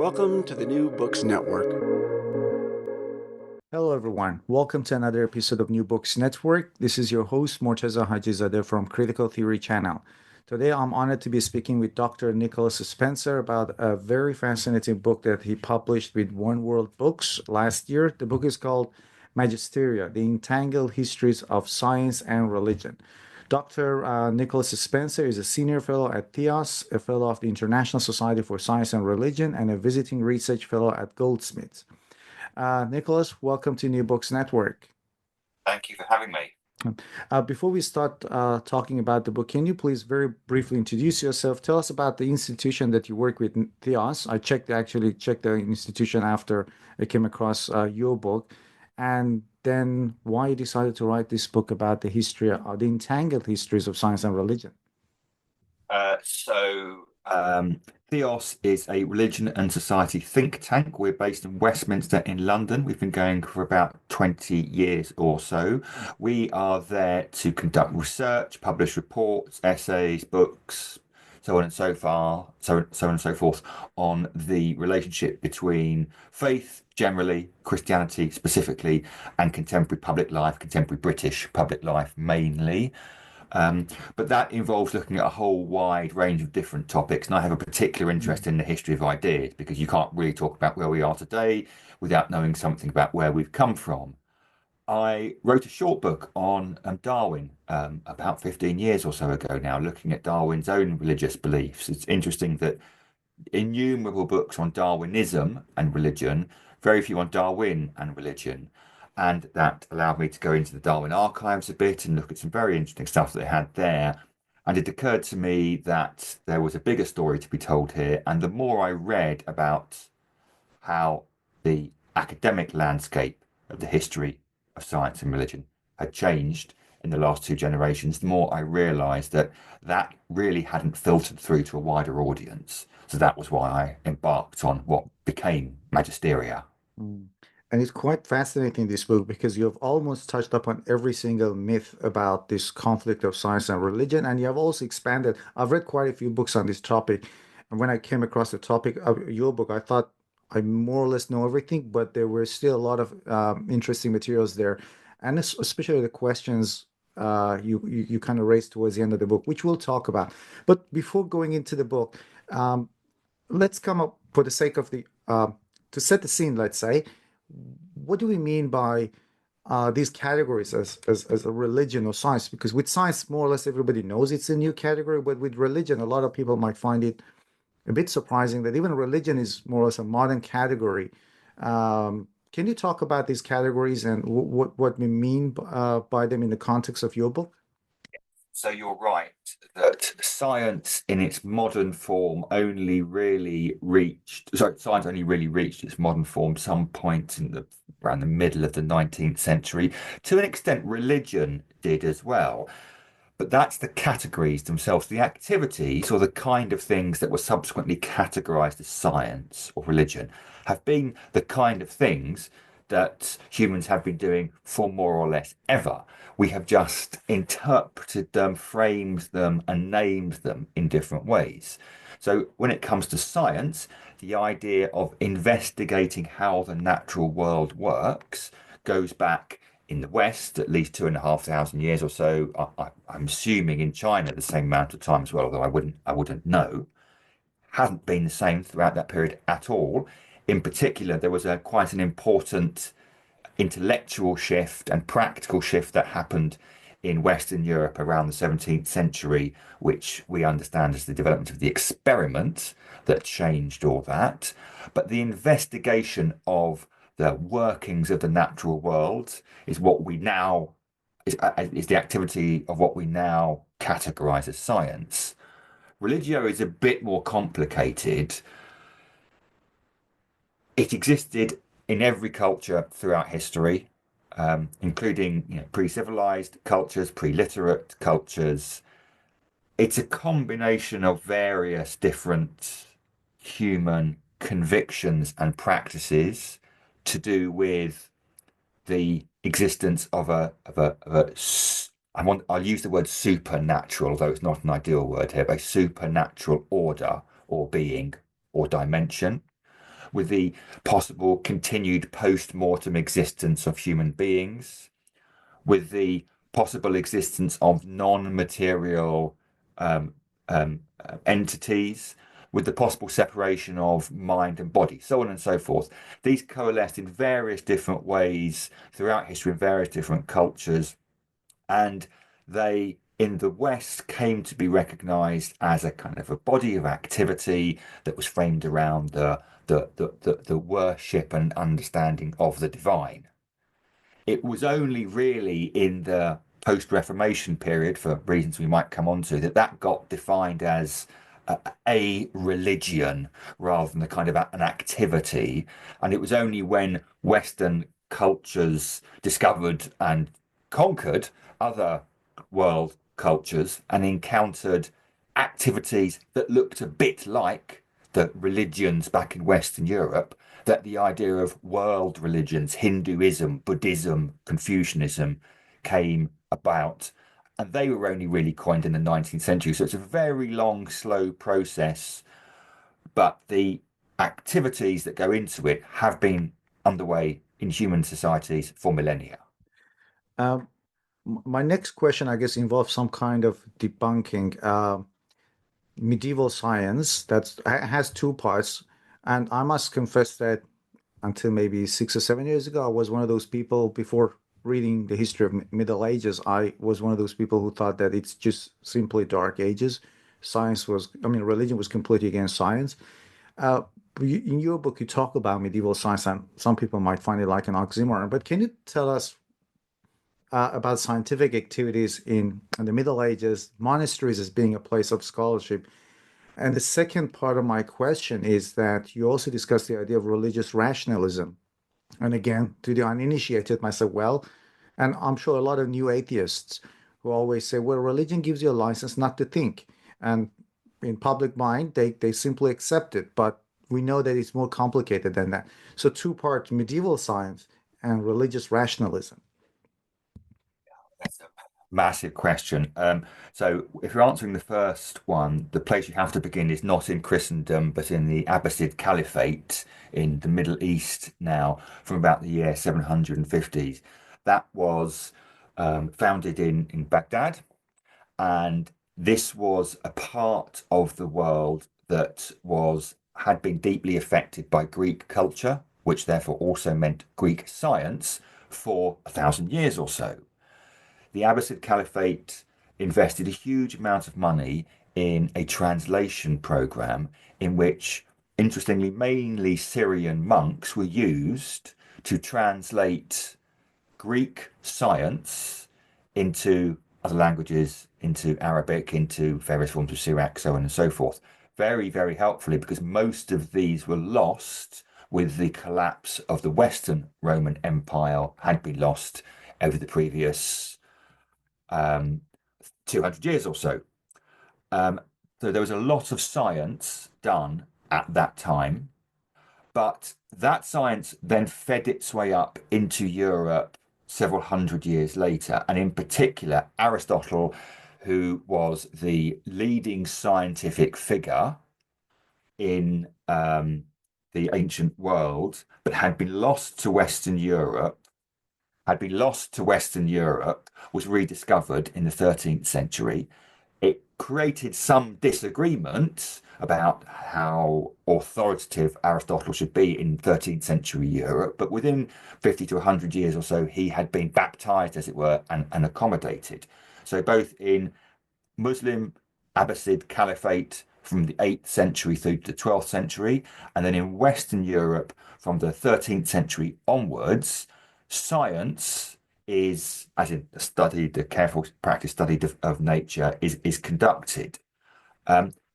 Welcome to the New Books Network. Hello, everyone. Welcome to another episode of New Books Network. This is your host, Morteza Hajizadeh from Critical Theory Channel. Today, I'm honored to be speaking with Dr. Nicholas Spencer about a very fascinating book that he published with One World Books last year. The book is called Magisteria, The Entangled Histories of Science and Religion. Dr. Nicholas Spencer is a senior fellow at Theos, a fellow of the International Society for Science and Religion, and a visiting research fellow at Goldsmiths. Nicholas, welcome to New Books Network. Thank you for having me. Before we start talking about the book, can you please very briefly introduce yourself? Tell us about the institution that you work with, Theos. I actually checked the institution after I came across your book, and then why you decided to write this book about the history, the entangled histories of science and religion. Theos is a religion and society think tank. We're based in Westminster in London. We've been going for about 20 years or so. We are there to conduct research, publish reports, essays, books, so on and so forth, on the relationship between faith generally, Christianity specifically, and contemporary public life, contemporary British public life mainly. But that involves looking at a whole wide range of different topics. And I have a particular interest in the history of ideas, because you can't really talk about where we are today without knowing something about where we've come from. I wrote a short book on Darwin about 15 years or so ago now, looking at Darwin's own religious beliefs. It's interesting that innumerable books on Darwinism and religion, very few on Darwin and religion. And that allowed me to go into the Darwin archives a bit and look at some very interesting stuff that they had there. And it occurred to me that there was a bigger story to be told here. And the more I read about how the academic landscape of the history of science and religion had changed in the last two generations, the more I realized that that really hadn't filtered through to a wider audience. So that was why I embarked on what became Magisteria. Mm. And it's quite fascinating, this book, because you have almost touched upon every single myth about this conflict of science and religion. And you have also expanded. I've read quite a few books on this topic. And when I came across the topic of your book, I thought I more or less know everything, but there were still a lot of interesting materials there. And especially the questions you kind of raised towards the end of the book, which we'll talk about. But before going into the book, let's come up, for the sake of to set the scene, let's say, what do we mean by these categories as a religion or science? Because with science, more or less everybody knows it's a new category, but with religion, a lot of people might find it a bit surprising that even religion is more or less a modern category. Can you talk about these categories and what we mean by them in the context of your book? So you're right that science in its modern form science only really reached its modern form some point around the middle of the 19th century. To an extent, religion did as well. But that's the categories themselves. The activities or the kind of things that were subsequently categorized as science or religion have been the kind of things that humans have been doing for more or less ever. We have just interpreted them, framed them, and named them in different ways. So when it comes to science, the idea of investigating how the natural world works goes back in the West at least 2,500 years or so. I'm assuming in China the same amount of time as well, although I wouldn't know. Hasn't been the same throughout that period at all. In particular, there was quite an important intellectual shift and practical shift that happened in Western Europe around the 17th century, which we understand as the development of the experiment that changed all that. But the investigation of the workings of the natural world is the activity of what we now categorize as science. Religio is a bit more complicated. It existed in every culture throughout history, including pre-civilized cultures, pre-literate cultures. It's a combination of various different human convictions and practices to do with the existence of I'll use the word supernatural, though it's not an ideal word here, but a supernatural order or being or dimension. with the possible continued post-mortem existence of human beings, with the possible existence of non-material um, entities, with the possible separation of mind and body, so on and so forth. These coalesced in various different ways throughout history in various different cultures, and they in the West came to be recognized as a kind of a body of activity that was framed around the worship and understanding of the divine. It was only really in the post-Reformation period, for reasons we might come on to, that got defined as a religion rather than a kind of an activity. And it was only when Western cultures discovered and conquered other world cultures and encountered activities that looked a bit like the religions back in Western Europe, that the idea of world religions, Hinduism, Buddhism, Confucianism, came about. And they were only really coined in the 19th century. So it's a very long, slow process. But the activities that go into it have been underway in human societies for millennia. My next question, I guess, involves some kind of debunking. Medieval science that has two parts, and I must confess that until maybe 6 or 7 years ago, I was one of those people, before reading the history of Middle Ages, I was one of those people who thought that it's just simply Dark Ages. Religion was completely against science. In your book, you talk about medieval science, and some people might find it like an oxymoron, but can you tell us about scientific activities in the Middle Ages, monasteries as being a place of scholarship? And the second part of my question is that you also discuss the idea of religious rationalism. And again, to the uninitiated myself, well, and I'm sure a lot of new atheists who always say, well, religion gives you a license not to think. And in public mind, they simply accept it. But we know that it's more complicated than that. So two parts, medieval science and religious rationalism. That's a massive question. So if you're answering the first one, the place you have to begin is not in Christendom, but in the Abbasid Caliphate in the Middle East now, from about the year 750s. That was founded in Baghdad, and this was a part of the world that had been deeply affected by Greek culture, which therefore also meant Greek science for 1,000 years or so. The Abbasid Caliphate invested a huge amount of money in a translation program in which, interestingly, mainly Syrian monks were used to translate Greek science into other languages, into Arabic, into various forms of Syriac, so on and so forth. Very, very helpfully, because most of these were lost with the collapse of the Western Roman Empire, had been lost over the previous 200 years or so. So there was a lot of science done at that time, but that science then fed its way up into Europe several hundred years later. And in particular, Aristotle, who was the leading scientific figure in the ancient world, but had been lost to Western Europe, was rediscovered in the 13th century. It created some disagreement about how authoritative Aristotle should be in 13th century Europe, but within 50 to 100 years or so, he had been baptized, as it were, and accommodated. So both in Muslim Abbasid Caliphate from the 8th century through to the 12th century, and then in Western Europe from the 13th century onwards, science is, as in the study, the careful practice study of nature, is conducted.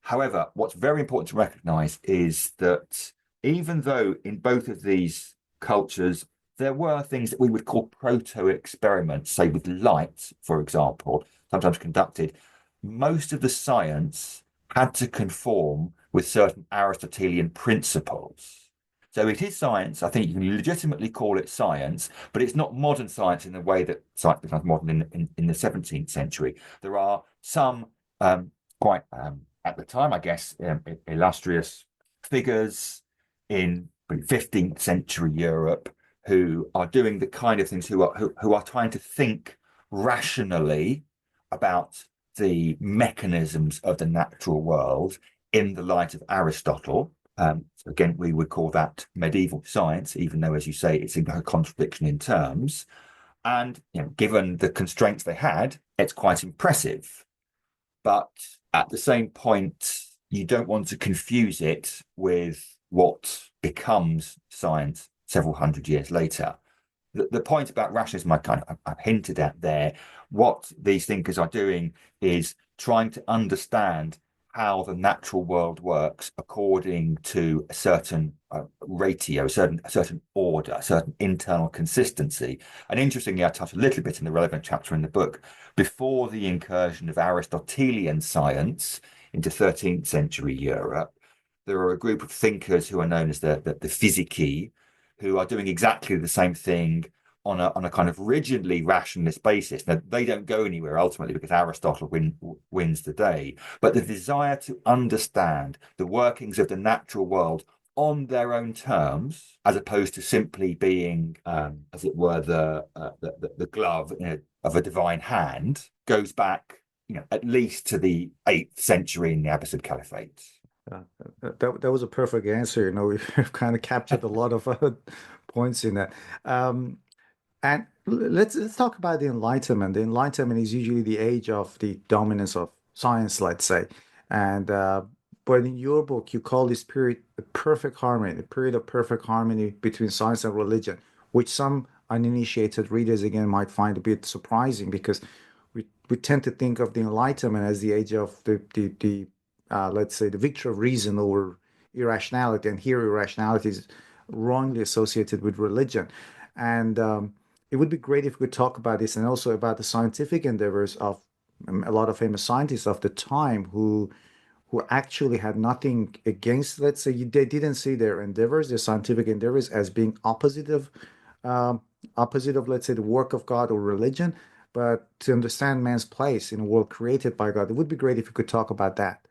However, what's very important to recognize is that even though in both of these cultures there were things that we would call proto-experiments, say with light, for example, sometimes conducted, most of the science had to conform with certain Aristotelian principles. So it is science. I think you can legitimately call it science, but it's not modern science in the way that science becomes modern in the 17th century. There are some quite, at the time, I guess, illustrious figures in 15th century Europe who are doing the kind of things who are trying to think rationally about the mechanisms of the natural world in the light of Aristotle. So again, we would call that medieval science, even though, as you say, it's a contradiction in terms. And given the constraints they had, it's quite impressive. But at the same point, you don't want to confuse it with what becomes science several hundred years later. The point about rationalism I've hinted at there, what these thinkers are doing is trying to understand how the natural world works according to a certain ratio, a certain order, a certain internal consistency. And interestingly, I touched a little bit in the relevant chapter in the book, before the incursion of Aristotelian science into 13th century Europe, there are a group of thinkers who are known as the Physici, who are doing exactly the same thing on a kind of rigidly rationalist basis. Now, they don't go anywhere ultimately because Aristotle wins the day, but the desire to understand the workings of the natural world on their own terms, as opposed to simply being, as it were, the glove of a divine hand, goes back, at least to the 8th century in the Abbasid Caliphate. That was a perfect answer. We've kind of captured a lot of points in that. And let's talk about the Enlightenment. The Enlightenment is usually the age of the dominance of science, let's say. And but in your book, you call this period the perfect harmony, the period of perfect harmony between science and religion, which some uninitiated readers again might find a bit surprising because we tend to think of the Enlightenment as the age of the let's say the victory of reason over irrationality, and here irrationality is wrongly associated with religion. And it would be great if we could talk about this and also about the scientific endeavors of a lot of famous scientists of the time who actually had nothing against, let's say, they didn't see their endeavors, their scientific endeavors, as being opposite of, let's say, the work of God or religion, but to understand man's place in a world created by God. It would be great if you could talk about that.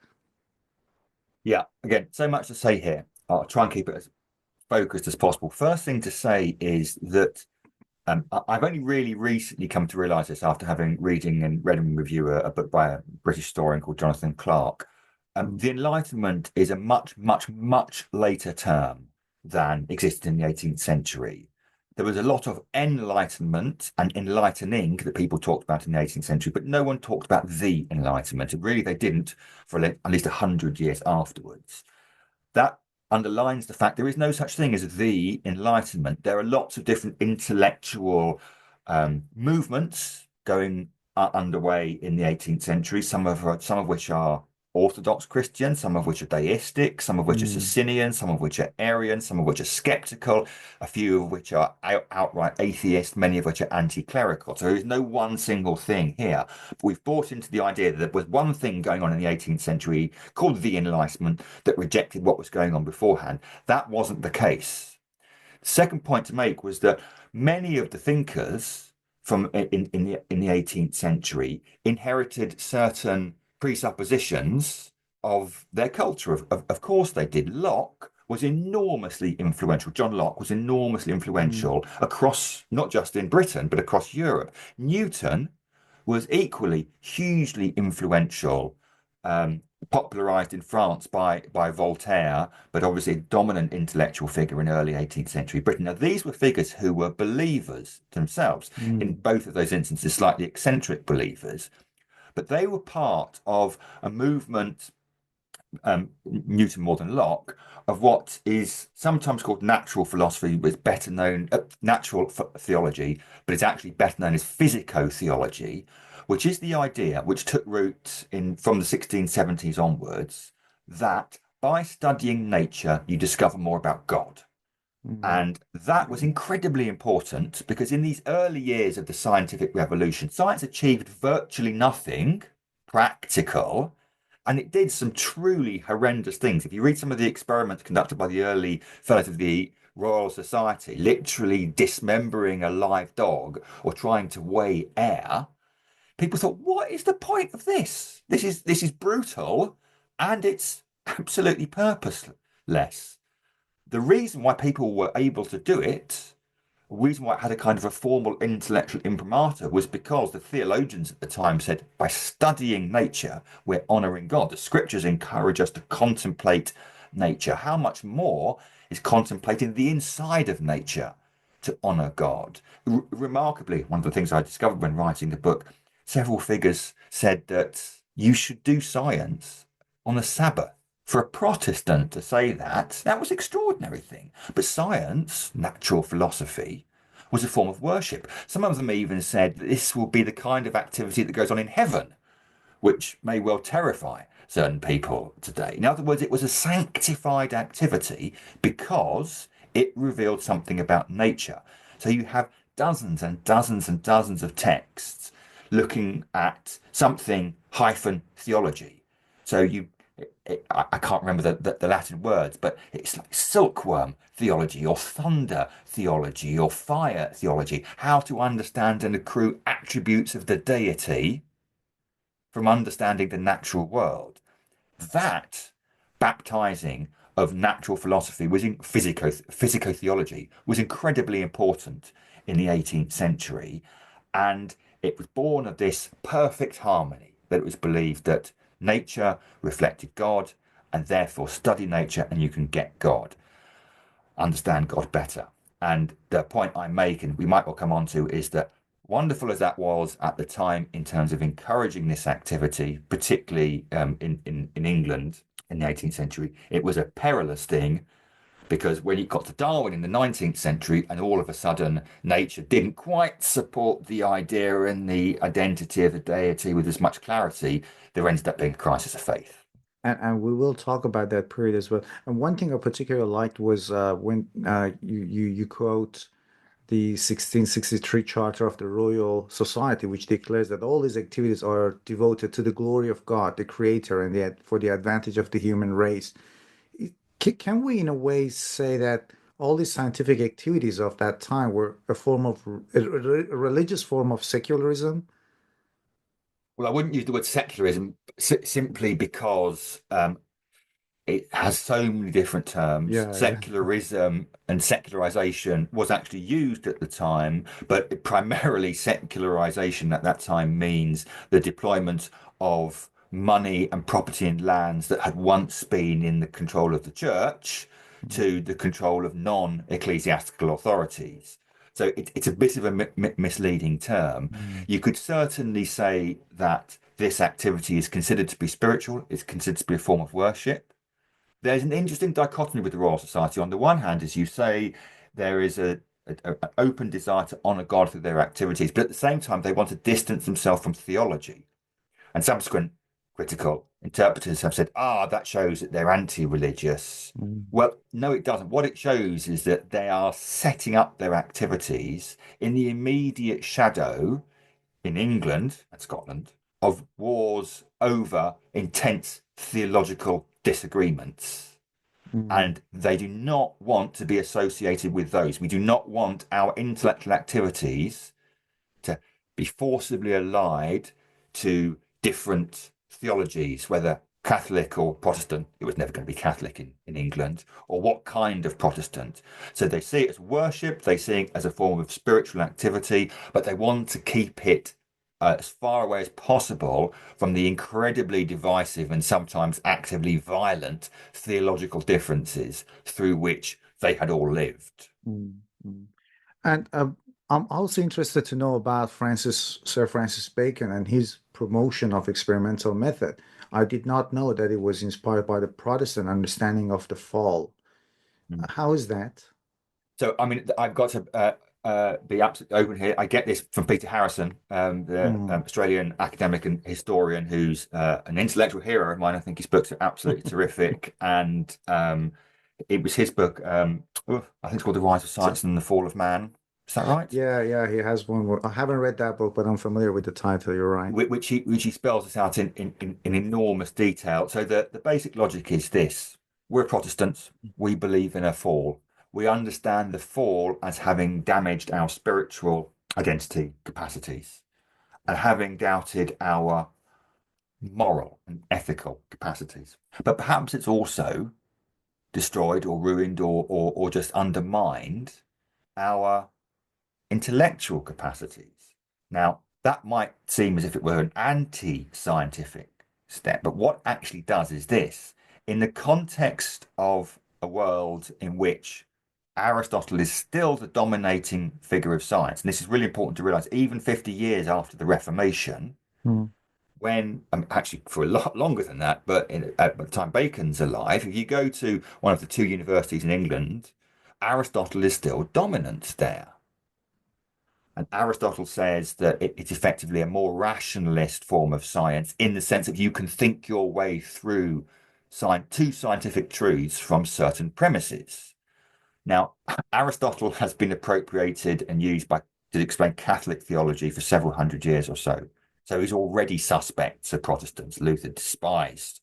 Yeah, again, so much to say here. I'll try and keep it as focused as possible. First thing to say is that I've only really recently come to realize this after having read and review a book by a British historian called Jonathan Clarke. The Enlightenment is a much, much, much later term than existed in the 18th century. There was a lot of enlightenment and enlightening that people talked about in the 18th century, but no one talked about the Enlightenment. And really, they didn't for at least 100 years afterwards. That underlines the fact there is no such thing as the Enlightenment. There are lots of different intellectual movements going underway in the 18th century, some of which are Orthodox Christian, some of which are deistic, some of which are Socinian, some of which are Arian, some of which are skeptical, a few of which are outright atheist, many of which are anti-clerical. So there is no one single thing here. But we've bought into the idea that there was one thing going on in the 18th century called the Enlightenment that rejected what was going on beforehand. That wasn't the case. The second point to make was that many of the thinkers from in the 18th century inherited certain presuppositions of their culture. Of course they did. Locke was enormously influential. John Locke was enormously influential across, not just in Britain, but across Europe. Newton was equally hugely influential, popularized in France by Voltaire, but obviously a dominant intellectual figure in early 18th century Britain. Now, these were figures who were believers themselves, in both of those instances, slightly eccentric believers. But they were part of a movement, Newton more than Locke, of what is sometimes called natural philosophy, but it's better known, natural theology, but it's actually better known as physico-theology, which is the idea which took root from the 1670s onwards, that by studying nature, you discover more about God. And that was incredibly important because in these early years of the scientific revolution, science achieved virtually nothing practical, and it did some truly horrendous things. If you read some of the experiments conducted by the early fellows of the Royal Society, literally dismembering a live dog or trying to weigh air, people thought, what is the point of this? This is brutal, and it's absolutely purposeless. the reason why people were able to do it, the reason why it had a kind of a formal intellectual imprimatur, was because the theologians at the time said, by studying nature, we're honoring God. The scriptures encourage us to contemplate nature. How much more is contemplating the inside of nature to honor God? Remarkably, one of the things I discovered when writing the book, several figures said that you should do science on the Sabbath. For a Protestant to say that was an extraordinary thing. But science, natural philosophy, was a form of worship. Some of them even said that this will be the kind of activity that goes on in heaven, which may well terrify certain people today. In other words, it was a sanctified activity because it revealed something about nature. So you have dozens and dozens and dozens of texts looking at something hyphen theology. So I can't remember the Latin words, but it's like silkworm theology or thunder theology or fire theology, how to understand and accrue attributes of the deity from understanding the natural world. That baptizing of natural philosophy was in physico-theology was incredibly important in the 18th century, and it was born of this perfect harmony that it was believed that nature reflected God, and therefore study nature and you can get God, understand God better. And the point I make, and we might well come on to, is that wonderful as that was at the time in terms of encouraging this activity, particularly in England in the 18th century, it was a perilous thing, because when you got to Darwin in the 19th century and all of a sudden nature didn't quite support the idea and the identity of the deity with as much clarity, there ended up being a crisis of faith. And we will talk about that period as well. And one thing I particularly liked was when you quote the 1663 Charter of the Royal Society, which declares that all these activities are devoted to the glory of God, the Creator, and for the advantage of the human race. Can we, in a way, say that all these scientific activities of that time were a form of a religious form of secularism? Well, I wouldn't use the word secularism simply because it has so many different terms. Yeah, yeah. Secularism and secularization was actually used at the time, but primarily secularization at that time means the deployment of money and property and lands that had once been in the control of the church to the control of non-ecclesiastical authorities. So it's a bit of a misleading term. Mm. You could certainly say that this activity is considered to be spiritual, it's considered to be a form of worship. There's an interesting dichotomy with the Royal Society. On the one hand, as you say, there is an open desire to honour God through their activities, but at the same time, they want to distance themselves from theology. And subsequent critical interpreters have said, that shows that they're anti-religious. Mm. Well, no, it doesn't. What it shows is that they are setting up their activities in the immediate shadow in England and Scotland of wars over intense theological disagreements. Mm. And they do not want to be associated with those. We do not want our intellectual activities to be forcibly allied to different theologies, whether Catholic or Protestant. It was never going to be Catholic in England, or what kind of Protestant. So they see it as worship, they see it as a form of spiritual activity, but they want to keep it as far away as possible from the incredibly divisive and sometimes actively violent theological differences through which they had all lived. Mm. Mm. And I'm also interested to know about Sir Francis Bacon and his promotion of experimental method. I did not know that it was inspired by the Protestant understanding of the fall. Mm. How is that? So, I mean, I've got to be absolutely open here. I get this from Peter Harrison, the Mm. Australian academic and historian, who's an intellectual hero of mine. I think his books are absolutely terrific. And it was his book, I think it's called The Rise of So, Science and the Fall of Man. Is that right? yeah, yeah, he has one more. I haven't read that book, but I'm familiar with the title. You're right. Which he spells this out in enormous detail. So the basic logic is this: we're Protestants. We believe in a fall. We understand the fall as having damaged our spiritual identity capacities and having doubted our moral and ethical capacities. But perhaps it's also destroyed or ruined or just undermined our intellectual capacities. Now, that might seem as if it were an anti-scientific step, but what actually does is this. In the context of a world in which Aristotle is still the dominating figure of science, and this is really important to realize, even 50 years after the Reformation, when actually for a lot longer than that, but at the time Bacon's alive, if you go to one of the two universities in England, Aristotle is still dominant there. And Aristotle says that it's effectively a more rationalist form of science in the sense that you can think your way through two scientific truths from certain premises. Now, Aristotle has been appropriated and used to explain Catholic theology for several hundred years or so. So he's already suspect to Protestants. Luther despised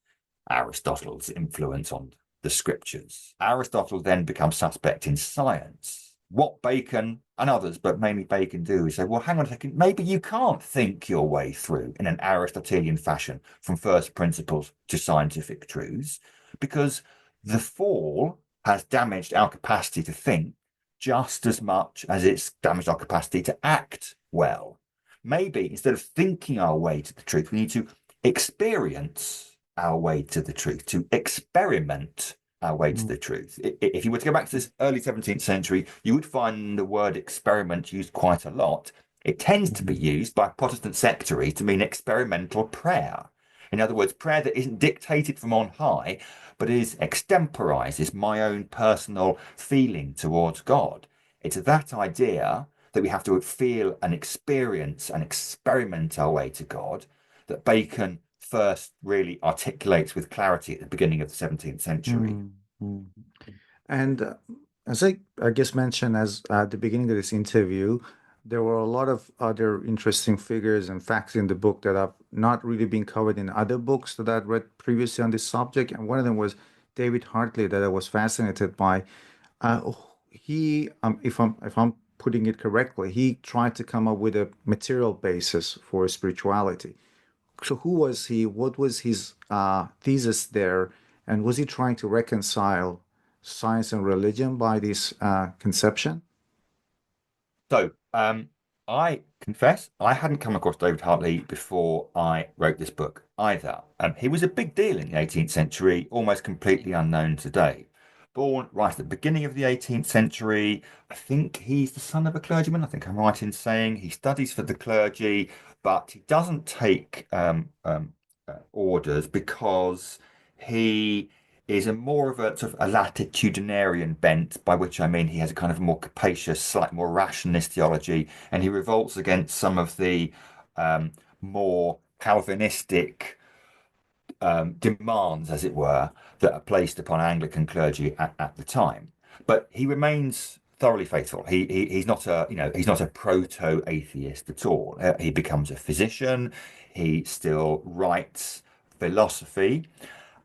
Aristotle's influence on the scriptures. Aristotle then becomes suspect in science. What Bacon and others, but mainly Bacon, do is say, well, hang on a second, maybe you can't think your way through in an Aristotelian fashion from first principles to scientific truths, because the fall has damaged our capacity to think just as much as it's damaged our capacity to act well. Maybe instead of thinking our way to the truth, we need to experience our way to the truth, to experiment our way to the truth. If you were to go back to this early 17th century, you would find the word experiment used quite a lot. It tends to be used by Protestant sectaries to mean experimental prayer. In other words, prayer that isn't dictated from on high, but is extemporized, is my own personal feeling towards God. It's that idea that we have to feel and experience and experiment our way to God that Bacon first really articulates with clarity at the beginning of the 17th century. And as I guess mentioned as at the beginning of this interview, there were a lot of other interesting figures and facts in the book that have not really been covered in other books that I'd read previously on this subject. And one of them was David Hartley that I was fascinated by. If I'm putting it correctly, he tried to come up with a material basis for spirituality. So who was he? What was his thesis there? And was he trying to reconcile science and religion by this conception? So I confess I hadn't come across David Hartley before I wrote this book either. He was a big deal in the 18th century, almost completely unknown today. Born right at the beginning of the 18th century. I think he's the son of a clergyman. I think I'm right in saying he studies for the clergy, but he doesn't take orders because he is a more of a sort of a latitudinarian bent, by which I mean he has a kind of more capacious, slightly more rationalist theology, and he revolts against some of the more Calvinistic demands, as it were, that are placed upon Anglican clergy at the time. But he remains thoroughly faithful. He's not a proto-atheist at all. He becomes a physician. He still writes philosophy,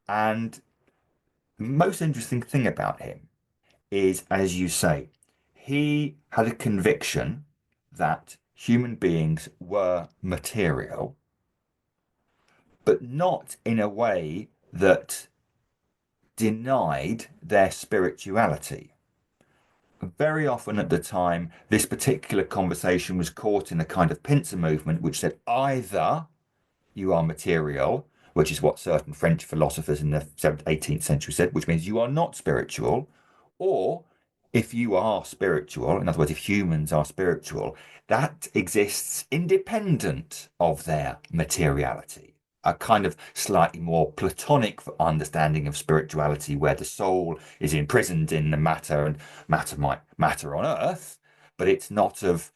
and the most interesting thing about him is, as you say, he had a conviction that human beings were material, but not in a way that denied their spirituality. Very often at the time, this particular conversation was caught in a kind of pincer movement, which said either you are material, which is what certain French philosophers in the 18th century said, which means you are not spiritual, or if you are spiritual, in other words, if humans are spiritual, that exists independent of their materiality. A kind of slightly more Platonic understanding of spirituality, where the soul is imprisoned in the matter, and matter might matter on earth, but it's not of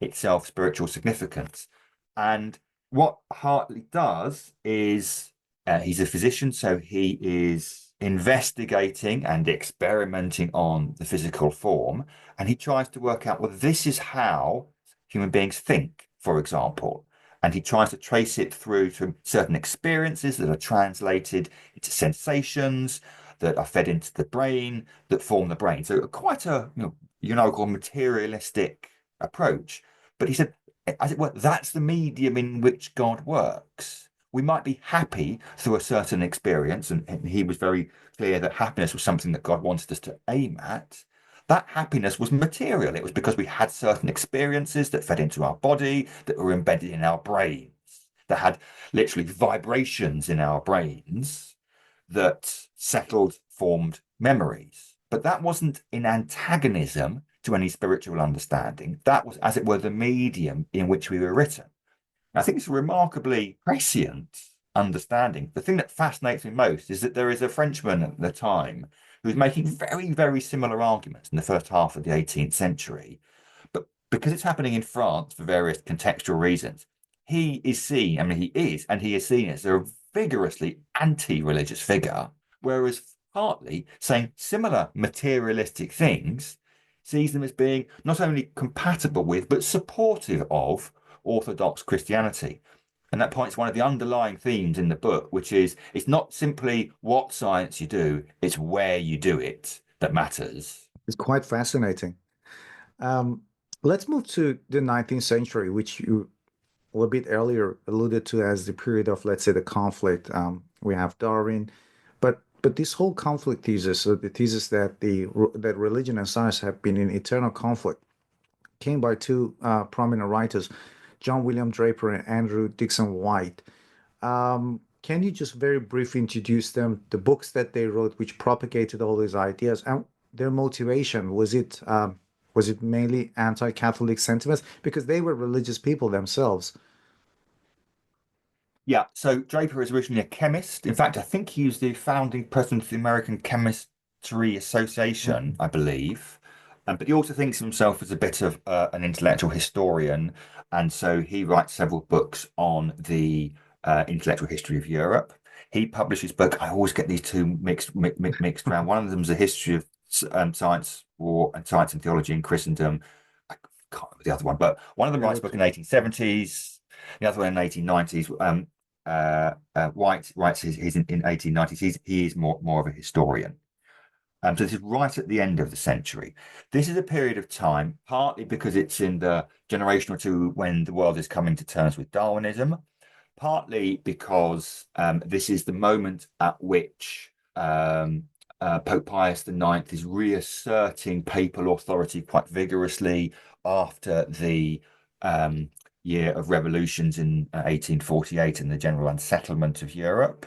itself spiritual significance. And what Hartley does is he's a physician, so he is investigating and experimenting on the physical form, and he tries to work out, well, this is how human beings think, for example. And he tries to trace it through to certain experiences that are translated into sensations that are fed into the brain, that form the brain. So quite a called materialistic approach. But he said, as it were, that's the medium in which God works. we might be happy through a certain experience, and he was very clear that happiness was something that God wanted us to aim at. That happiness was material. It was because we had certain experiences that fed into our body, that were embedded in our brains, that had literally vibrations in our brains that settled, formed memories. But that wasn't in antagonism to any spiritual understanding. That was, as it were, the medium in which we were written. I think it's a remarkably prescient understanding. The thing that fascinates me most is that there is a Frenchman at the time who was making very, very similar arguments in the first half of the 18th century. But because it's happening in France for various contextual reasons, he is seen, I mean, he is seen as a vigorously anti-religious figure, whereas Hartley, saying similar materialistic things, sees them as being not only compatible with, but supportive of Orthodox Christianity. And that points to one of the underlying themes in the book, which is it's not simply what science you do, it's where you do it that matters. It's quite fascinating. Um, let's move to the 19th century, which you a little bit earlier alluded to as the period of, let's say, the conflict. We have Darwin, but this whole conflict thesis, so the thesis that that religion and science have been in eternal conflict, came by two prominent writers, John William Draper and Andrew Dixon White. Can you just very briefly introduce them, the books that they wrote, which propagated all these ideas, and their motivation? Was it mainly anti-Catholic sentiments? Because they were religious people themselves. Yeah, so Draper is originally a chemist. In fact, I think he was the founding president of the American Chemistry Association, I believe. But he also thinks of himself as a bit of an intellectual historian. And so he writes several books on the intellectual history of Europe. He published his book. I always get these two mixed around. One of them is a history of science, war, and science and theology in Christendom. I can't remember the other one, but one of them writes a book in the 1870s, the other one in the 1890s. White writes his in 1890s. He is more of a historian. So this is right at the end of the century. This is a period of time, partly because it's in the generation or two when the world is coming to terms with Darwinism, partly because this is the moment at which Pope Pius IX is reasserting papal authority quite vigorously after the year of revolutions in 1848 and the general unsettlement of Europe.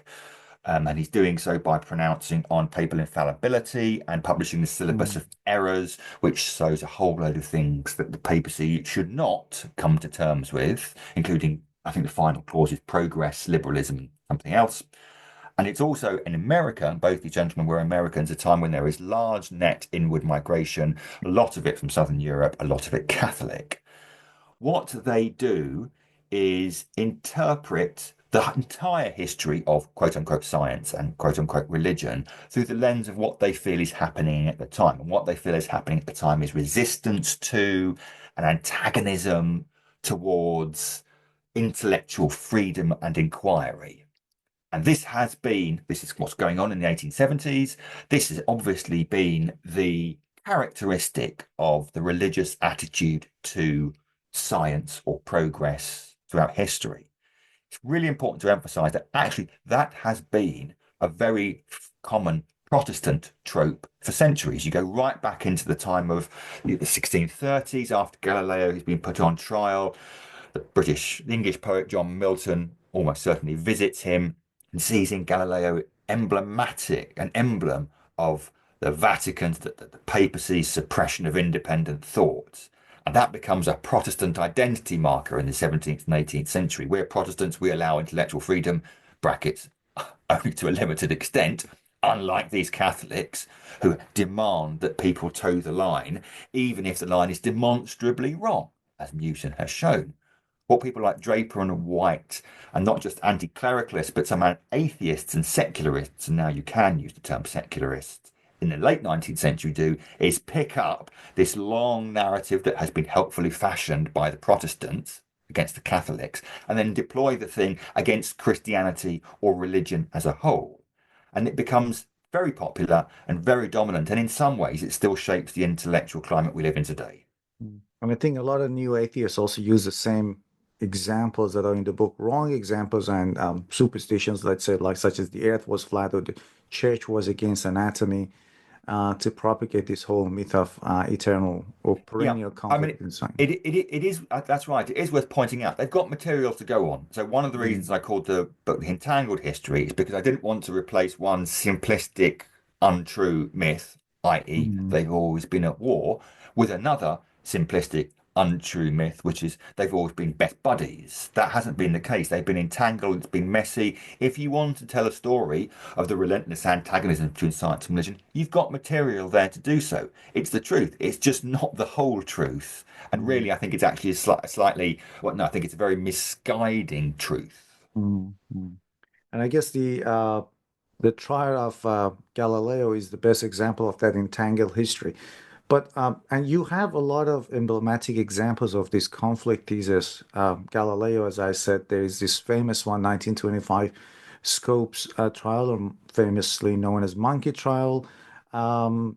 And he's doing so by pronouncing on papal infallibility and publishing the syllabus of errors, which shows a whole load of things that the papacy should not come to terms with, including, I think the final clause is progress, liberalism, and something else. And it's also in America, and both these gentlemen were Americans, a time when there is large net inward migration, a lot of it from Southern Europe, a lot of it Catholic. What they do is interpret the entire history of quote unquote science and quote unquote religion through the lens of what they feel is happening at the time. And what they feel is happening at the time is resistance to an antagonism towards intellectual freedom and inquiry. And this is what's going on in the 1870s. This has obviously been the characteristic of the religious attitude to science or progress throughout history. It's really important to emphasize that actually that has been a very common Protestant trope for centuries. You go right back into the time of the 1630s after Galileo has been put on trial. The English poet John Milton almost certainly visits him and sees in Galileo an emblem of the Vatican's, the papacy's suppression of independent thought. And that becomes a Protestant identity marker in the 17th and 18th century. We're Protestants, we allow intellectual freedom, brackets, only to a limited extent, unlike these Catholics who demand that people toe the line, even if the line is demonstrably wrong, as Newton has shown. What people like Draper and White, and not just anti-clericalists, but some atheists and secularists, and now you can use the term secularists, in the late 19th century do, is pick up this long narrative that has been helpfully fashioned by the Protestants against the Catholics, and then deploy the thing against Christianity or religion as a whole. And it becomes very popular and very dominant, and in some ways it still shapes the intellectual climate we live in today. And I think a lot of new atheists also use the same examples that are in the book, wrong examples and superstitions, let's say, like such as the earth was flat or the church was against anatomy, to propagate this whole myth of eternal or Yeah, perennial I mean, conflict in science. it is that's right. It is worth pointing out. They've got material to go on. So one of the Mm, reasons I called the book The Entangled History is because I didn't want to replace one simplistic, untrue myth, i.e., mm, they've always been at war, with another simplistic, untrue myth, which is they've always been best buddies. That hasn't been the case. They've been entangled, it's been messy. If you want to tell a story of the relentless antagonism between science and religion, you've got material there to do so. It's the truth. It's just not the whole truth. And mm, really, I think it's actually slightly, well, no, I think it's a very misguiding truth. mm. And I guess the trial of Galileo is the best example of that entangled history. But and you have a lot of emblematic examples of this conflict thesis. Galileo, as I said, there is this famous one, 1925 Scopes trial, or famously known as monkey trial. Um,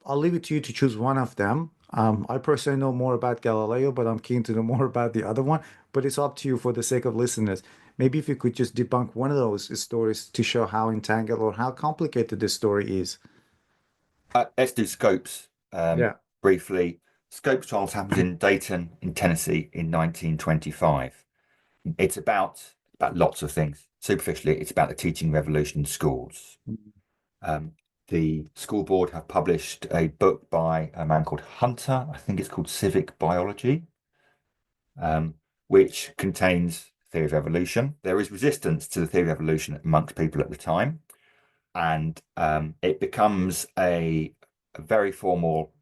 I'll leave it to you to choose one of them. I personally know more about Galileo, but I'm keen to know more about the other one. But it's up to you for the sake of listeners. Maybe if you could just debunk one of those stories to show how entangled or how complicated this story is. Let's do Scopes Yeah. briefly. Scopes trials happened in Dayton, in Tennessee, in 1925. It's about lots of things. Superficially, it's about the teaching revolution in schools. Um, the school board have published a book by a man called Hunter. I think it's called Civic Biology, um, which contains theory of evolution. There is resistance to the theory of evolution amongst people at the time, and it becomes a very formal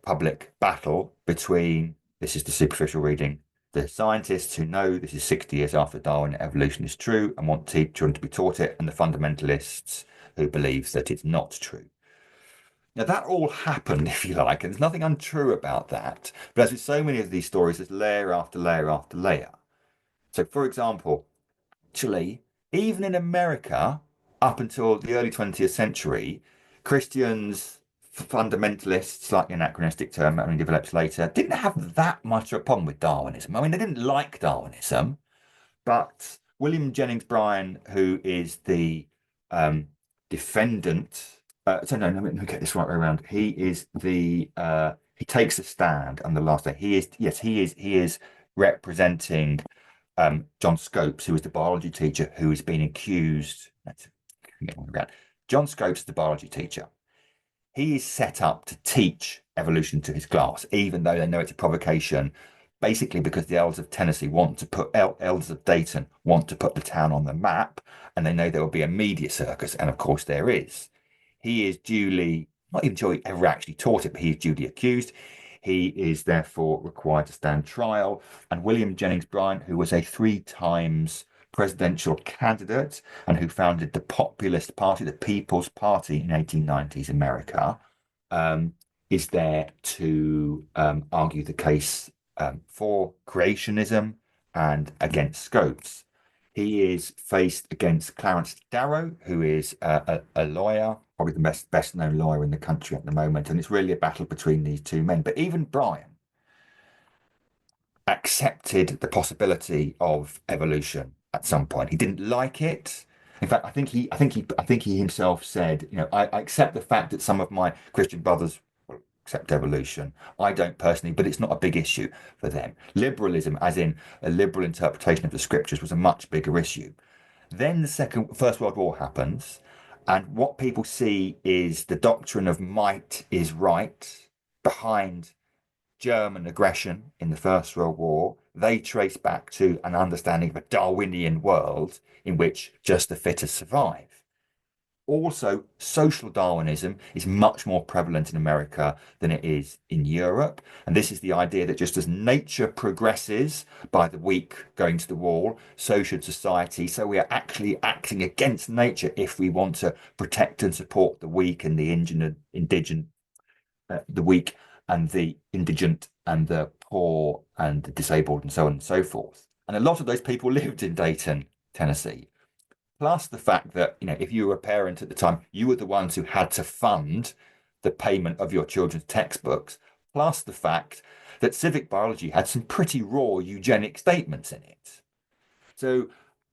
public battle between, this is the superficial reading, the scientists who know this is 60 years after Darwin evolution is true and want children to be taught it, and the fundamentalists who believe that it's not true. Now, that all happened, if you like, and there's nothing untrue about that. But as with so many of these stories, there's layer after layer after layer. So, for example, actually, even in America, up until the early 20th century, Christians, fundamentalists, slightly anachronistic term, only develops later, didn't have that much of a problem with Darwinism. I mean, they didn't like Darwinism, but William Jennings Bryan, who is the defendant, so no, let me get this right way around. He is he takes a stand on the last day. He is, yes, he is representing John Scopes, who is the biology teacher who is being accused. Let's get one around. John Scopes is the biology teacher. He is set up to teach evolution to his class, even though they know it's a provocation, basically because the elders of Tennessee want to put, elders of Dayton want to put the town on the map, and they know there will be a media circus, and of course there is. He is duly, not even sure he ever actually taught it, but he is duly accused. He is therefore required to stand trial. And William Jennings Bryan, who was a 3 times presidential candidate and who founded the Populist Party, the People's Party in 1890s America, is there to argue the case for creationism and against Scopes. He is faced against Clarence Darrow, who is a lawyer, probably the best known lawyer in the country at the moment. And it's really a battle between these two men. But even Bryan accepted the possibility of evolution at some point. He didn't like it. In fact, I think he himself said, you know, I accept the fact that some of my Christian brothers will accept evolution. I don't personally, but it's not a big issue for them. Liberalism, as in a liberal interpretation of the scriptures, was a much bigger issue. Then the First World War happens, and what people see is the doctrine of might is right behind German aggression in the First World War. They trace back to an understanding of a Darwinian world in which just the fittest survive. Also, social Darwinism is much more prevalent in America than it is in Europe. And this is the idea that just as nature progresses by the weak going to the wall, so should society. So we are actually acting against nature if we want to protect and support the weak and the indigent, the weak and the indigent and the poor and the disabled and so on and so forth. And a lot of those people lived in Dayton, Tennessee. Plus the fact that, you know, if you were a parent at the time, you were the ones who had to fund the payment of your children's textbooks. plus the fact that civic biology had some pretty raw eugenic statements in it. So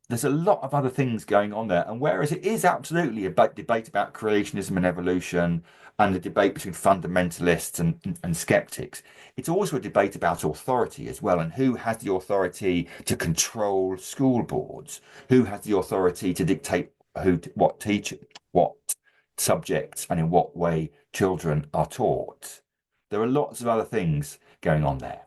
there's a lot of other things going on there. And whereas it is absolutely a debate about creationism and evolution and the debate between fundamentalists and skeptics, it's also a debate about authority as well, and who has the authority to control school boards, who has the authority to dictate what subjects and in what way children are taught. There are lots of other things going on there.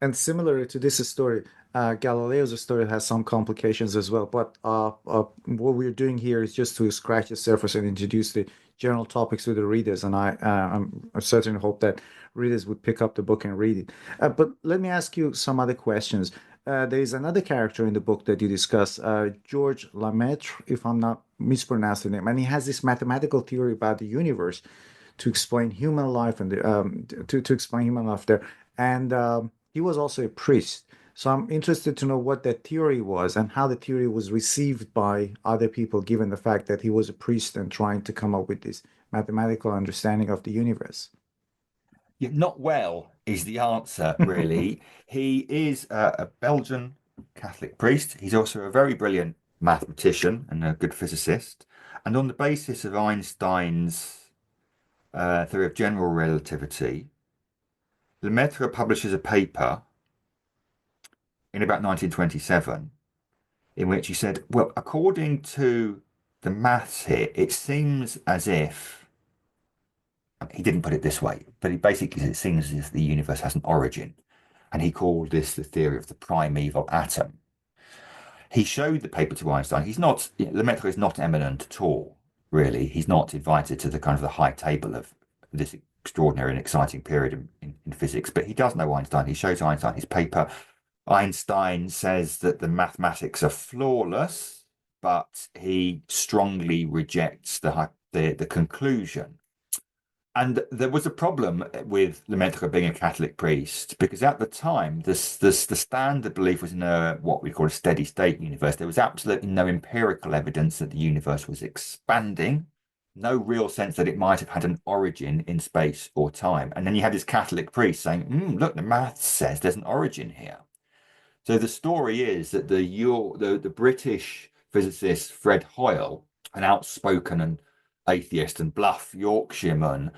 And similar to this story, Galileo's story has some complications as well. But what we're doing here is just to scratch the surface and introduce the general topics to the readers. And I certainly hope that readers would pick up the book and read it. But let me ask you some other questions. There is another character in the book that you discuss, George Lemaitre, if I'm not mispronouncing the name, and he has this mathematical theory about the universe to explain human life and to explain human life there. And he was also a priest. So I'm interested to know what that theory was and how the theory was received by other people, given the fact that he was a priest and trying to come up with this mathematical understanding of the universe. Yeah, not well is the answer, really. He is a Belgian Catholic priest. He's also a very brilliant mathematician and a good physicist. And on the basis of Einstein's theory of general relativity, Lemaitre publishes a paper in about 1927 in which he said, well, according to the maths here, it seems as if, he didn't put it this way, but he basically said it seems as if the universe has an origin. And he called this the theory of the primeval atom. He showed the paper to Einstein. Lemaitre is not eminent at all, really. He's not invited to the kind of the high table of this extraordinary and exciting period in physics, but he does know Einstein. He shows Einstein his paper. Einstein says that the mathematics are flawless, but he strongly rejects the conclusion. And there was a problem with Lemaitre being a Catholic priest, because at the time, the standard belief was in what we call a steady state universe. There was absolutely no empirical evidence that the universe was expanding, no real sense that it might have had an origin in space or time. And then you had this Catholic priest saying, look, the maths says there's an origin here. So the story is that the British physicist Fred Hoyle, an outspoken and atheist and bluff Yorkshireman,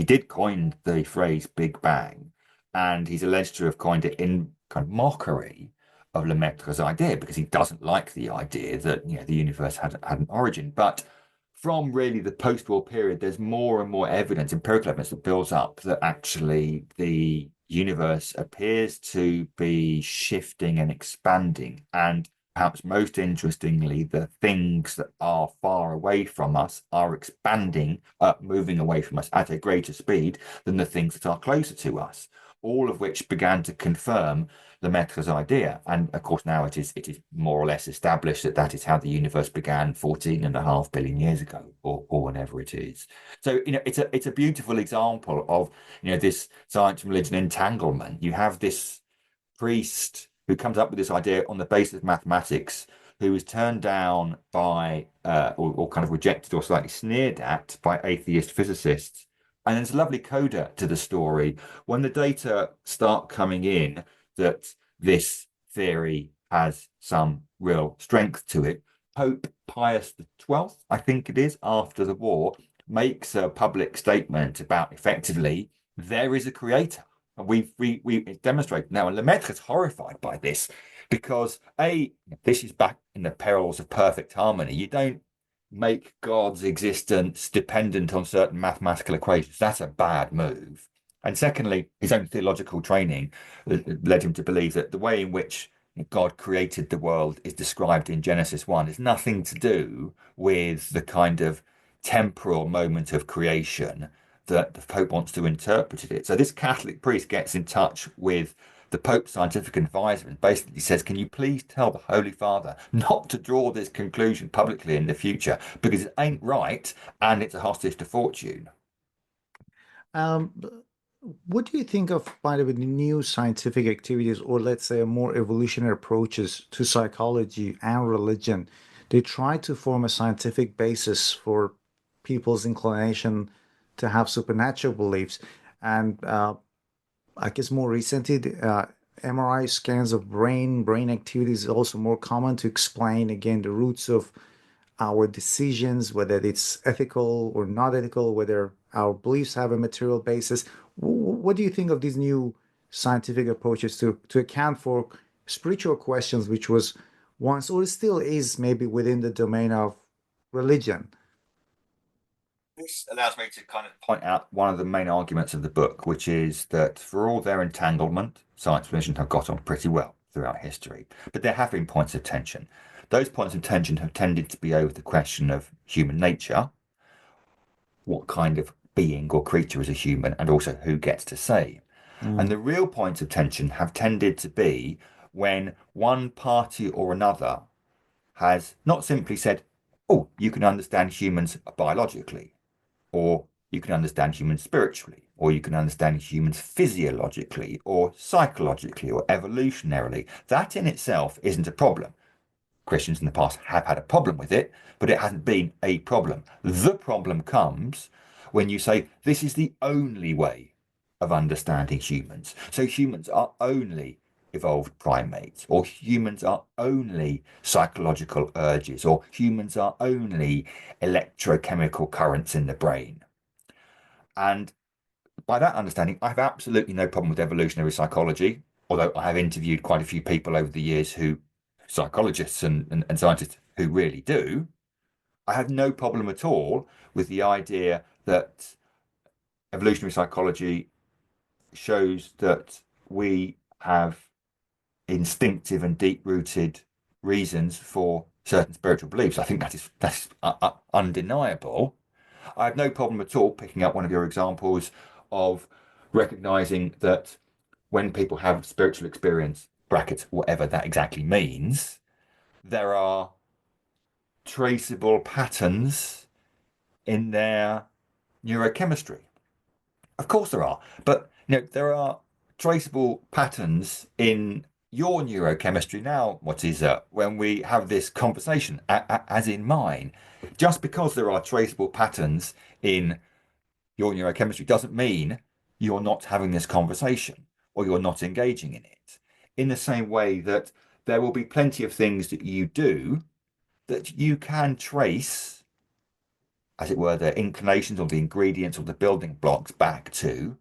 did coin the phrase Big Bang, and he's alleged to have coined it in kind of mockery of Lemaitre's idea, because he doesn't like the idea that the universe had an origin. But from really the post-war period, there's more and more evidence, empirical evidence, that builds up that actually the universe appears to be shifting and expanding. And perhaps most interestingly, the things that are far away from us are expanding, moving away from us at a greater speed than the things that are closer to us, all of which began to confirm Lemaitre's idea. And of course, now it is more or less established that that is how the universe began 14.5 billion years ago, or whenever it is. So, it's a beautiful example of, this science and religion entanglement. You have this priest who comes up with this idea on the basis of mathematics, who is turned down by, or kind of rejected or slightly sneered at by atheist physicists. And there's a lovely coda to the story. When the data start coming in that this theory has some real strength to it, Pope Pius XII, I think it is, after the war, makes a public statement about, effectively, there is a creator. And we demonstrated now, and Lemaitre is horrified by this, because this is back in the perils of perfect harmony. You don't make God's existence dependent on certain mathematical equations. That's a bad move. And secondly, his own theological training led him to believe that the way in which God created the world is described in Genesis 1 is nothing to do with the kind of temporal moment of creation that the Pope wants to interpret it. So this Catholic priest gets in touch with the Pope's scientific advisor and basically says, can you please tell the Holy Father not to draw this conclusion publicly in the future, because it ain't right and it's a hostage to fortune. What do you think of, by the way, the new scientific activities, or let's say more evolutionary approaches to psychology and religion? They try to form a scientific basis for people's inclination to have supernatural beliefs. And I guess more recently, MRI scans of brain activity is also more common to explain again the roots of our decisions, whether it's ethical or not ethical, whether our beliefs have a material basis. What do you think of these new scientific approaches to account for spiritual questions, which was once or still is maybe within the domain of religion? This allows me to kind of point out one of the main arguments of the book, which is that for all their entanglement, science and religion have got on pretty well throughout history. But there have been points of tension. Those points of tension have tended to be over the question of human nature, what kind of being or creature is a human, and also who gets to say. And the real points of tension have tended to be when one party or another has not simply said, oh, you can understand humans biologically, or you can understand humans spiritually, or you can understand humans physiologically, or psychologically, or evolutionarily. That in itself isn't a problem. Christians in the past have had a problem with it, but it hasn't been a problem. The problem comes when you say this is the only way of understanding humans. So humans are only evolved primates, or humans are only psychological urges, or humans are only electrochemical currents in the brain. And by that understanding, I have absolutely no problem with evolutionary psychology, although I have interviewed quite a few people over the years who, psychologists and scientists who really do. I have no problem at all with the idea that evolutionary psychology shows that we have instinctive and deep-rooted reasons for certain spiritual beliefs. I think that's undeniable. I have no problem at all picking up one of your examples of recognizing that when people have spiritual experience, brackets, whatever that exactly means, there are traceable patterns in their neurochemistry. Of course there are, but there are traceable patterns in your neurochemistry now, what is when we have this conversation, as in mine. Just because there are traceable patterns in your neurochemistry doesn't mean you're not having this conversation or you're not engaging in it. In the same way that there will be plenty of things that you do that you can trace, as it were, the inclinations or the ingredients or the building blocks back to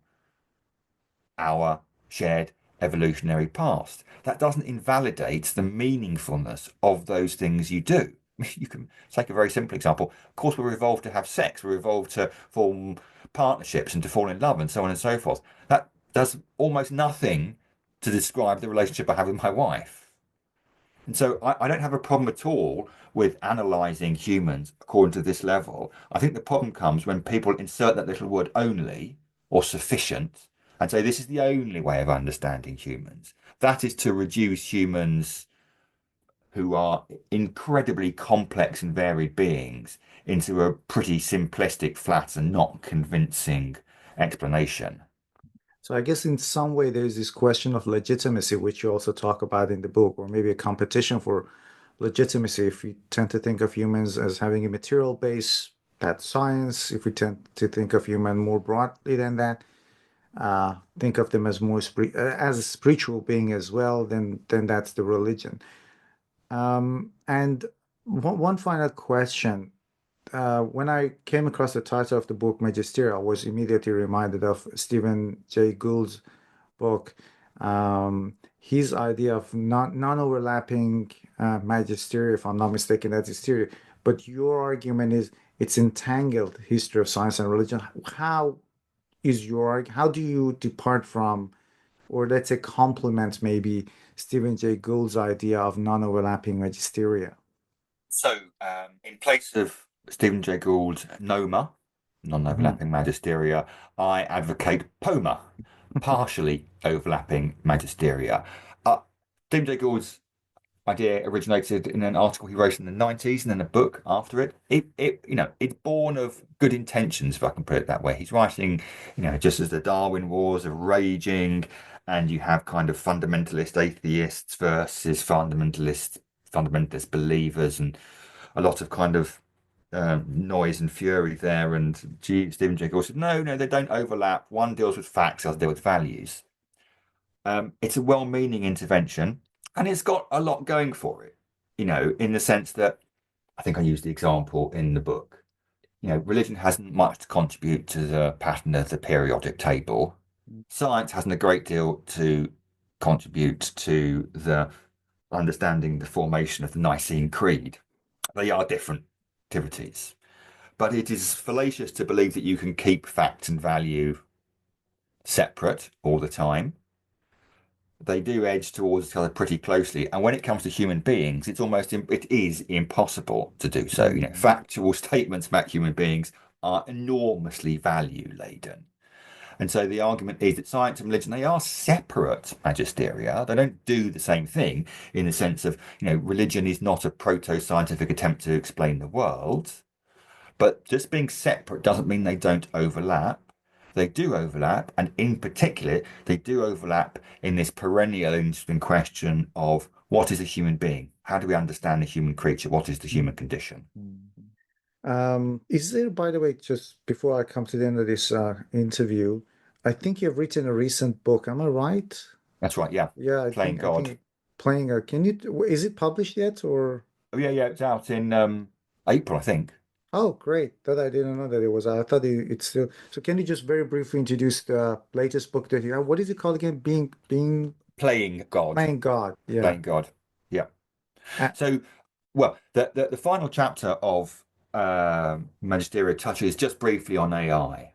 our shared evolutionary past. That doesn't invalidate the meaningfulness of those things you do. You can take a very simple example. Of course, we're evolved to have sex. We're evolved to form partnerships and to fall in love and so on and so forth. That does almost nothing to describe the relationship I have with my wife. And so I don't have a problem at all with analyzing humans according to this level. I think the problem comes when people insert that little word only or sufficient and say this is the only way of understanding humans. That is to reduce humans who are incredibly complex and varied beings into a pretty simplistic, flat, and not convincing explanation. So I guess in some way there's this question of legitimacy, which you also talk about in the book, or maybe a competition for legitimacy. If we tend to think of humans as having a material base, that's science. If we tend to think of human more broadly than that, think of them as more as a spiritual being as well, then that's the religion. And one final question. When I came across the title of the book, Magisterial, I was immediately reminded of Stephen Jay Gould's book, his idea of non-overlapping magisteria, if I'm not mistaken, that's his theory. But your argument is it's entangled history of science and religion. How do you depart from, or let's say complement maybe Stephen Jay Gould's idea of non-overlapping magisteria? So, in place of Stephen Jay Gould's NOMA, Mhm. non-overlapping magisteria, I advocate POMA, partially overlapping magisteria. Stephen Jay Gould's idea originated in an article he wrote in the 90s and then a book after it. It's born of good intentions, if I can put it that way. He's writing, just as the Darwin wars are raging, and you have kind of fundamentalist atheists versus fundamentalist believers, and a lot of kind of noise and fury there. And Stephen Jay Gould said, no, they don't overlap. One deals with facts, the other deals with values. It's a well-meaning intervention, and it's got a lot going for it, in the sense that I think I used the example in the book. Religion hasn't much to contribute to the pattern of the periodic table. Science hasn't a great deal to contribute to the understanding the formation of the Nicene Creed. They are different activities. But it is fallacious to believe that you can keep fact and value separate all the time. They do edge towards each other pretty closely. And when it comes to human beings, it is impossible to do so. Factual statements about human beings are enormously value laden. And so the argument is that science and religion, they are separate magisteria. They don't do the same thing in the sense of, religion is not a proto-scientific attempt to explain the world. But just being separate doesn't mean they don't overlap. They do overlap, and in particular, they do overlap in this perennial interesting question of what is a human being? How do we understand the human creature? What is the human condition? Is there, by the way, just before I come to the end of this interview, I think you've written a recent book. Am I right? That's right, yeah. Yeah, Playing God. Playing God. Is it published yet, or? Oh, yeah, it's out in April, I think. Oh, great. That I didn't know that it was. I thought it's still. So can you just very briefly introduce the latest book that you have? What is it called again? Playing God. Playing God. Yeah. Playing God. Yeah. Uh, So, well, the final chapter of Magisteria touches just briefly on AI.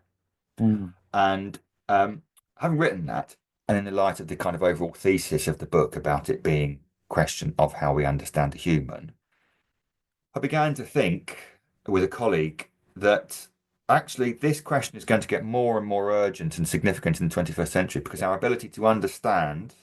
And having written that, and in the light of the kind of overall thesis of the book about it being a question of how we understand the human, I began to think with a colleague that actually this question is going to get more and more urgent and significant in the 21st century because our ability to understand,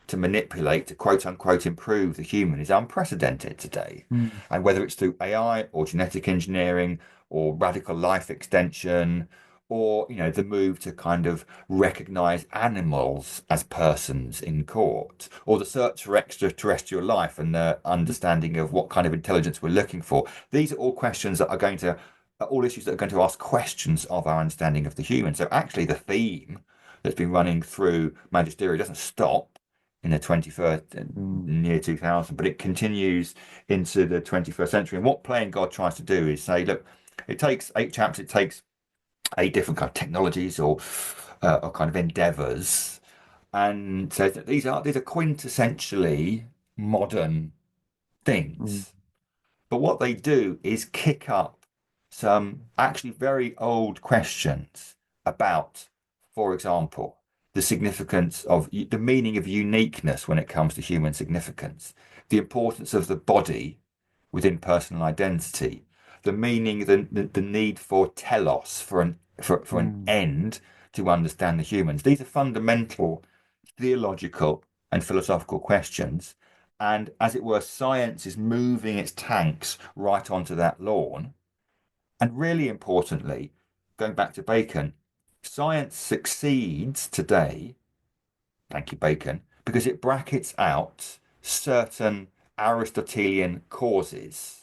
to manipulate, to quote unquote improve the human is unprecedented today. And whether it's through AI or genetic engineering or radical life extension, or the move to kind of recognize animals as persons in court, or the search for extraterrestrial life and the understanding of what kind of intelligence we're looking for. These are all questions that are all issues that are going to ask questions of our understanding of the human. So actually the theme that's been running through Magisteria doesn't stop in the 21st year 2000, but it continues into the 21st century. And what Playing God tries to do is say, look, it takes 8 chapters, it takes 8 different kind of technologies or kind of endeavors, and says that these are quintessentially modern things. But what they do is kick up some actually very old questions about, for example, the significance of the meaning of uniqueness when it comes to human significance, the importance of the body within personal identity, the meaning, the need for telos, for an end to understand the humans. These are fundamental theological and philosophical questions. And as it were, science is moving its tanks right onto that lawn. And really importantly, going back to Bacon, science succeeds today, thank you, Bacon, because it brackets out certain Aristotelian causes,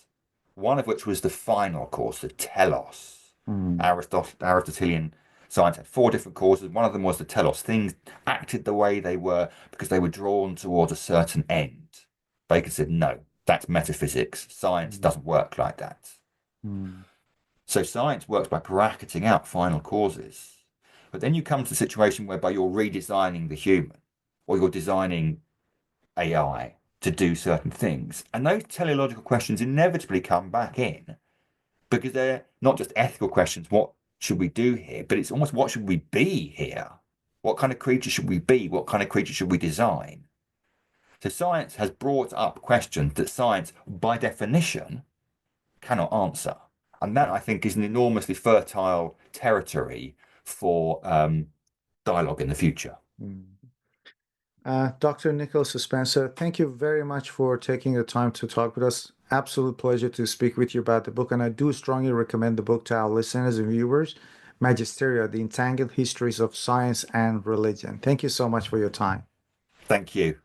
one of which was the final cause, the telos. Aristotelian science had 4 different causes. One of them was the telos. Things acted the way they were because they were drawn towards a certain end. Bacon said, no, that's metaphysics. Science doesn't work like that. So science works by bracketing out final causes. But then you come to the situation whereby you're redesigning the human, or you're designing AI to do certain things. And those teleological questions inevitably come back in because they're not just ethical questions, what should we do here? But it's almost what should we be here? What kind of creature should we be? What kind of creature should we design? So science has brought up questions that science, by definition, cannot answer. And that, I think, is an enormously fertile territory for dialogue in the future. Dr. Nicholas Spencer, thank you very much for taking the time to talk with us. Absolute pleasure to speak with you about the book. And I do strongly recommend the book to our listeners and viewers, Magisteria, The Entangled Histories of Science and Religion. Thank you so much for your time. Thank you.